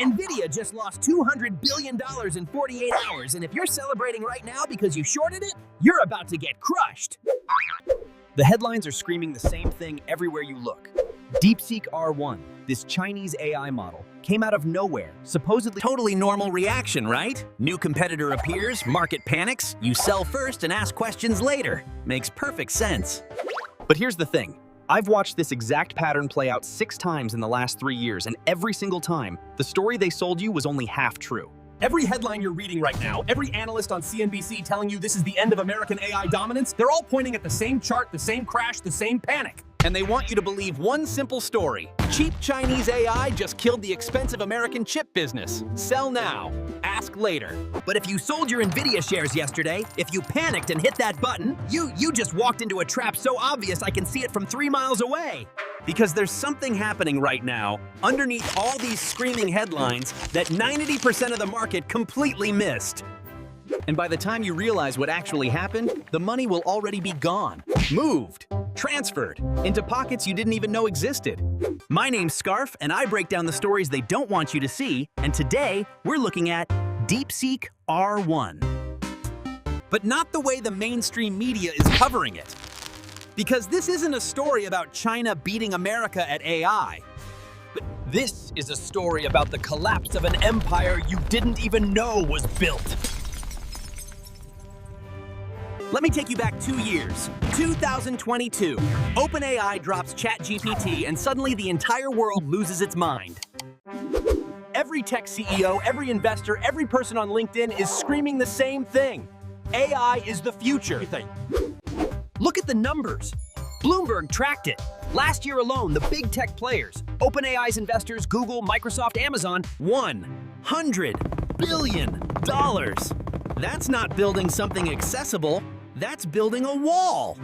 Nvidia just lost $200 billion in 48 hours, and if you're celebrating right now because you shorted it, you're about to get crushed. The headlines are screaming the same thing everywhere you look. DeepSeek R1, this Chinese AI model, came out of nowhere, supposedly totally normal reaction, right? New competitor appears, market panics, you sell first and ask questions later. Makes perfect sense. But here's the thing. I've watched this exact pattern play out 6 times in the last 3 years, and every single time, the story they sold you was only half true. Every headline you're reading right now, every analyst on CNBC telling you this is the end of American AI dominance, they're all pointing at the same chart, the same crash, the same panic. And they want you to believe one simple story. Cheap Chinese AI just killed the expensive American chip business. Sell now, ask later. But if you sold your Nvidia shares yesterday, if you panicked and hit that button, you just walked into a trap so obvious I can see it from 3 miles away. Because there's something happening right now, underneath all these screaming headlines, that 90% of the market completely missed. And by the time you realize what actually happened, the money will already be gone, moved, transferred into pockets you didn't even know existed. My name's Scarf, and I break down the stories they don't want you to see, and today we're looking at DeepSeek R1. But not the way the mainstream media is covering it. Because this isn't a story about China beating America at AI. But this is a story about the collapse of an empire you didn't even know was built. Let me take you back 2 years. 2022. OpenAI drops ChatGPT, and suddenly the entire world loses its mind. Every tech CEO, every investor, every person on LinkedIn is screaming the same thing. AI is the future. Look at the numbers. Bloomberg tracked it. Last year alone, the big tech players, OpenAI's investors, Google, Microsoft, Amazon, $100 billion. That's not building something accessible. That's building a wall.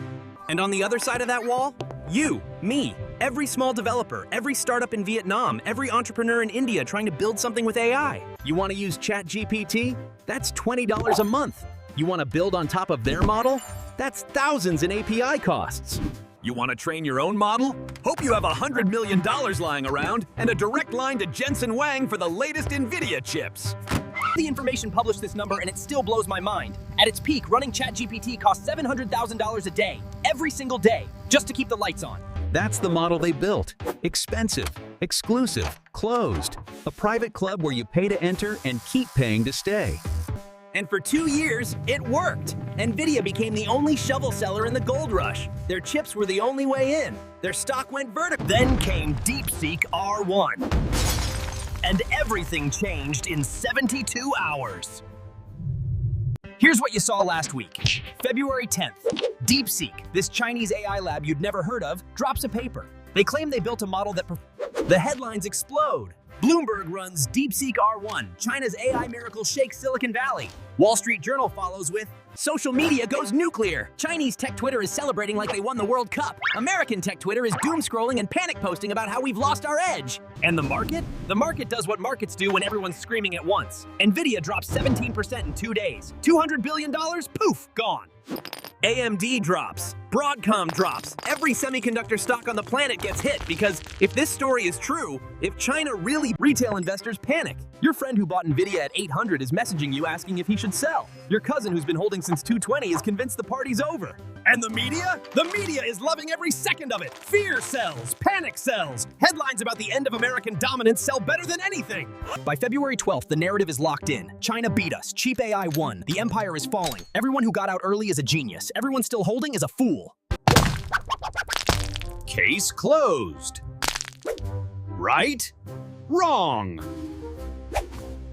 And on the other side of that wall, you, me, every small developer, every startup in Vietnam, every entrepreneur in India trying to build something with AI. You want to use ChatGPT? That's $20 a month. You want to build on top of their model? That's thousands in API costs. You want to train your own model? Hope you have $100 million lying around and a direct line to Jensen Huang for the latest Nvidia chips. The information published this number, and it still blows my mind. At its peak, running ChatGPT cost $700,000 a day, every single day, just to keep the lights on. That's the model they built. Expensive, exclusive, closed. A private club where you pay to enter and keep paying to stay. And for 2 years, it worked. Nvidia became the only shovel seller in the gold rush. Their chips were the only way in. Their stock went vertical. Then came DeepSeek R1. And everything changed in 72 hours. Here's what you saw last week. February 10th, DeepSeek, this Chinese AI lab you'd never heard of, drops a paper. They claim they built a model that the headlines explode. Bloomberg runs DeepSeek R1, China's AI miracle shakes Silicon Valley. Wall Street Journal follows with, social media goes nuclear. Chinese tech Twitter is celebrating like they won the World Cup. American tech Twitter is doom scrolling and panic posting about how we've lost our edge. And the market? The market does what markets do when everyone's screaming at once. Nvidia drops 17% in 2 days. $200 billion? Poof, gone. AMD drops. Broadcom drops. Every semiconductor stock on the planet gets hit because if this story is true, if China really, retail investors panic. Your friend who bought Nvidia at 800 is messaging you asking if he should sell. Your cousin who's been holding since 220 is convinced the party's over. And the media? The media is loving every second of it. Fear sells. Panic sells. Headlines about the end of American dominance sell better than anything. By February 12th, the narrative is locked in. China beat us. Cheap AI won. The empire is falling. Everyone who got out early is a genius. Everyone still holding is a fool. Case closed. Right? Wrong.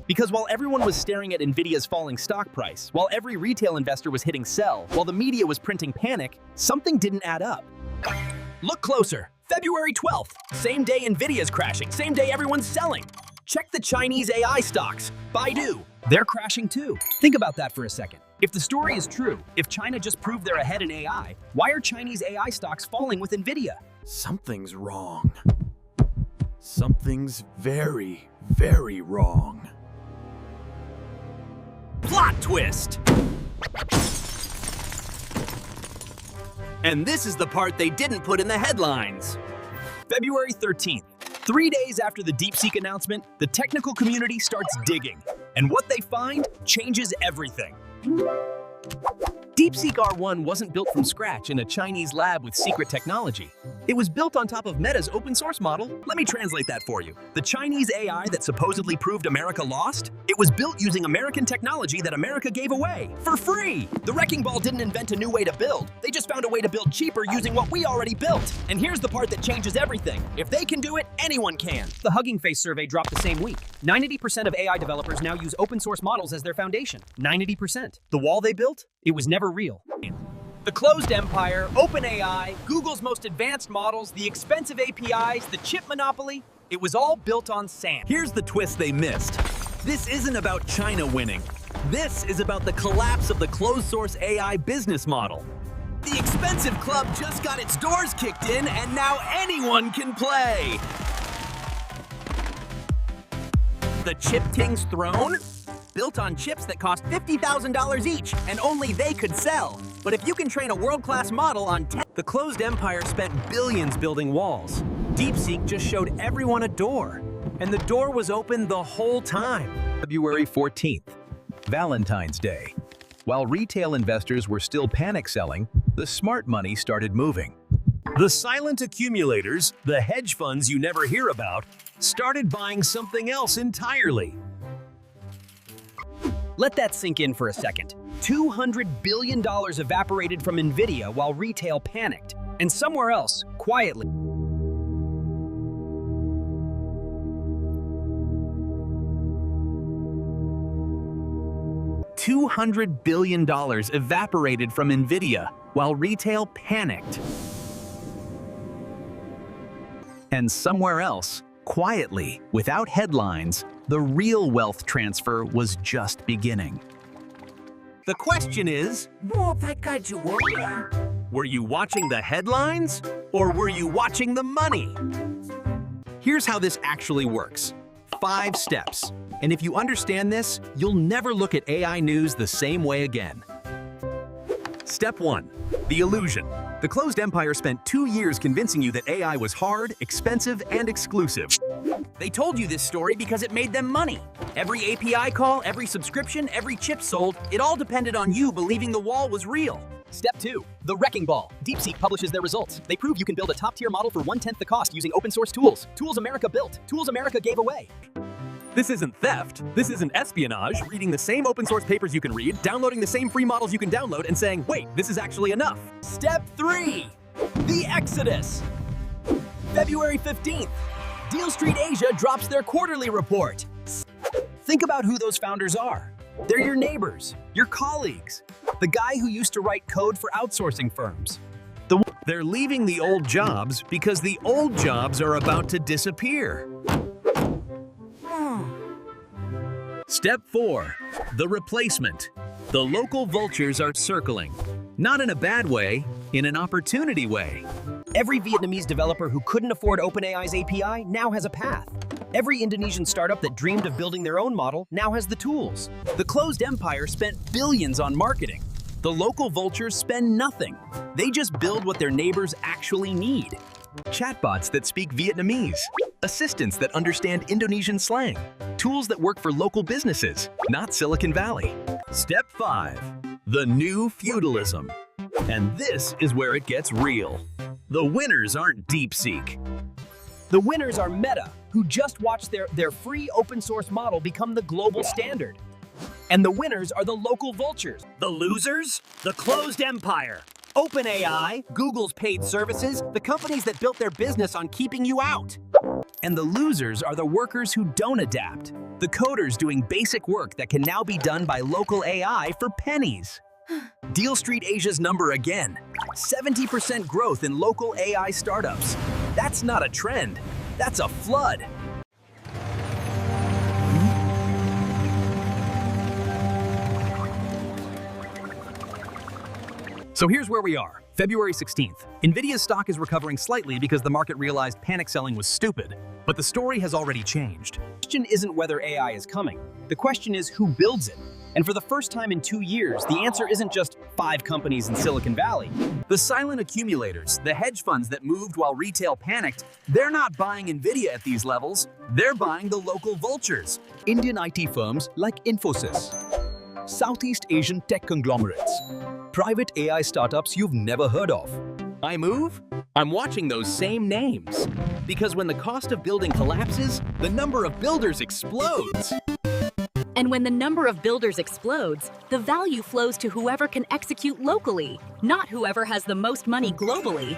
Because while everyone was staring at Nvidia's falling stock price, while every retail investor was hitting sell, while the media was printing panic, something didn't add up. Look closer. February 12th. Same day Nvidia's crashing. Same day everyone's selling. Check the Chinese AI stocks. Baidu. They're crashing too. Think about that for a second. If the story is true, if China just proved they're ahead in AI, why are Chinese AI stocks falling with Nvidia? Something's wrong. Something's very, very wrong. Plot twist! And this is the part they didn't put in the headlines. February 13th. 3 days after the DeepSeek announcement, the technical community starts digging. And what they find changes everything. DeepSeek R1 wasn't built from scratch in a Chinese lab with secret technology. It was built on top of Meta's open source model. Let me translate that for you. The Chinese AI that supposedly proved America lost, it was built using American technology that America gave away for free. The Wrecking Ball didn't invent a new way to build. They just found a way to build cheaper using what we already built. And here's the part that changes everything. If they can do it, anyone can. The Hugging Face survey dropped the same week. 90% of AI developers now use open source models as their foundation. 90%. The wall they built? It was never real. The closed empire, OpenAI, Google's most advanced models, the expensive APIs, the chip monopoly, it was all built on sand. Here's the twist they missed. This isn't about China winning. This is about the collapse of the closed-source AI business model. The expensive club just got its doors kicked in, and now anyone can play. The Chip King's throne? Built on chips that cost $50,000 each, and only they could sell. But if you can train a world-class model on the closed empire spent billions building walls. DeepSeek just showed everyone a door, and the door was open the whole time. February 14th, Valentine's Day. While retail investors were still panic selling, the smart money started moving. The silent accumulators, the hedge funds you never hear about, started buying something else entirely. Let that sink in for a second. $200 billion evaporated from Nvidia while retail panicked. And somewhere else, quietly, $200 billion evaporated from Nvidia while retail panicked. And somewhere else, quietly, without headlines, the real wealth transfer was just beginning. The question is, were you watching the headlines or were you watching the money? Here's how this actually works. 5 steps. And if you understand this, you'll never look at AI news the same way again. Step 1. The illusion. The closed empire spent 2 years convincing you that AI was hard, expensive, and exclusive. They told you this story because it made them money. Every API call, every subscription, every chip sold, it all depended on you believing the wall was real. Step 2. The Wrecking Ball. DeepSeek publishes their results. They prove you can build a top-tier model for 1/10 the cost using open-source tools. Tools America built. Tools America gave away. This isn't theft. This isn't espionage, reading the same open source papers you can read, downloading the same free models you can download, and saying, wait, this is actually enough. Step 3. The Exodus. February 15th. Deal Street Asia drops their quarterly report. Think about who those founders are. They're your neighbors, your colleagues, the guy who used to write code for outsourcing firms. They're leaving the old jobs because the old jobs are about to disappear. Step 4. The replacement. The local vultures are circling. Not in a bad way, in an opportunity way. Every Vietnamese developer who couldn't afford OpenAI's API now has a path. Every Indonesian startup that dreamed of building their own model now has the tools. The closed empire spent billions on marketing. The local vultures spend nothing. They just build what their neighbors actually need. Chatbots that speak Vietnamese, assistants that understand Indonesian slang, tools that work for local businesses, not Silicon Valley. Step 5. The new feudalism. And this is where it gets real. The winners aren't DeepSeek. The winners are Meta, who just watched their free open source model become the global standard. And the winners are the local vultures. The losers? The closed empire. OpenAI, Google's paid services, the companies that built their business on keeping you out. And the losers are the workers who don't adapt. The coders doing basic work that can now be done by local AI for pennies. Deal Street Asia's number again. 70% growth in local AI startups. That's not a trend. That's a flood. So here's where we are, February 16th. Nvidia's stock is recovering slightly because the market realized panic selling was stupid. But the story has already changed. The question isn't whether AI is coming. The question is who builds it. And for the first time in 2 years, the answer isn't just top 5 companies in Silicon Valley. The silent accumulators, the hedge funds that moved while retail panicked, they're not buying Nvidia at these levels. They're buying the local vultures. Indian IT firms like Infosys, Southeast Asian tech conglomerates, private AI startups you've never heard of. I move? I'm watching those same names. Because when the cost of building collapses, the number of builders explodes. And when the number of builders explodes, the value flows to whoever can execute locally, not whoever has the most money globally.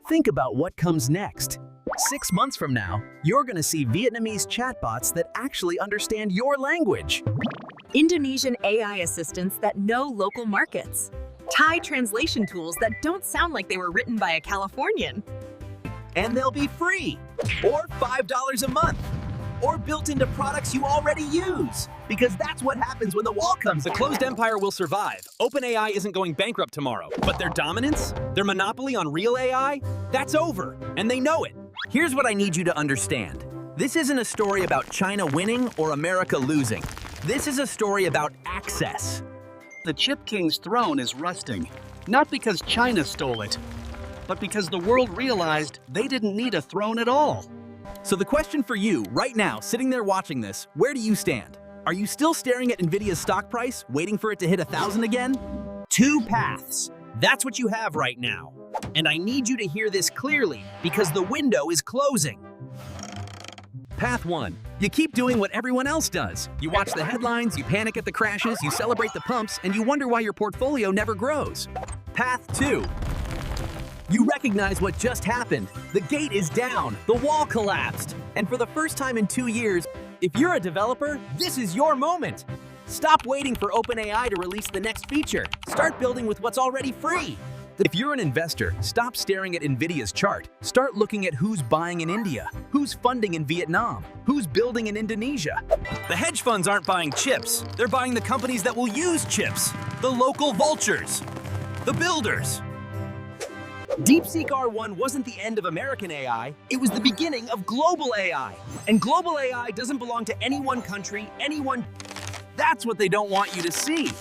Think about what comes next. 6 months from now, you're going to see Vietnamese chatbots that actually understand your language. Indonesian AI assistants that know local markets. Thai translation tools that don't sound like they were written by a Californian. And they'll be free, or $5 a month, or built into products you already use. Because that's what happens when the wall comes The down. closed empire will survive. OpenAI isn't going bankrupt tomorrow. But their dominance, their monopoly on real AI, that's over. And they know it. Here's what I need you to understand. This isn't a story about China winning or America losing. This is a story about access. The Chip King's throne is rusting, not because China stole it, but because the world realized they didn't need a throne at all. So the question for you, right now, sitting there watching this, where do you stand? Are you still staring at Nvidia's stock price, waiting for it to hit 1,000 again? 2 paths. That's what you have right now. And I need you to hear this clearly because the window is closing. Path 1. You keep doing what everyone else does. You watch the headlines, you panic at the crashes, you celebrate the pumps, and you wonder why your portfolio never grows. Path 2. You recognize what just happened. The gate is down. The wall collapsed. And for the first time in 2 years, if you're a developer, this is your moment. Stop waiting for OpenAI to release the next feature. Start building with what's already free. If you're an investor, stop staring at Nvidia's chart. Start looking at who's buying in India, who's funding in Vietnam, who's building in Indonesia. The hedge funds aren't buying chips. They're buying the companies that will use chips. The local vultures. The builders. DeepSeek R1 wasn't the end of American AI, it was the beginning of global AI. And global AI doesn't belong to any one country, anyone. That's what they don't want you to see.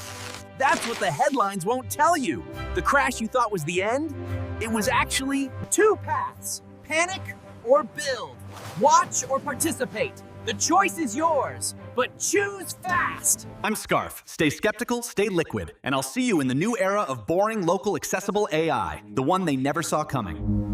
That's what the headlines won't tell you. The crash you thought was the end, it was actually 2 paths, panic or build, watch or participate. The choice is yours, but choose fast. I'm Scarf. Stay skeptical, stay liquid, and I'll see you in the new era of boring, local, accessible AI, the one they never saw coming.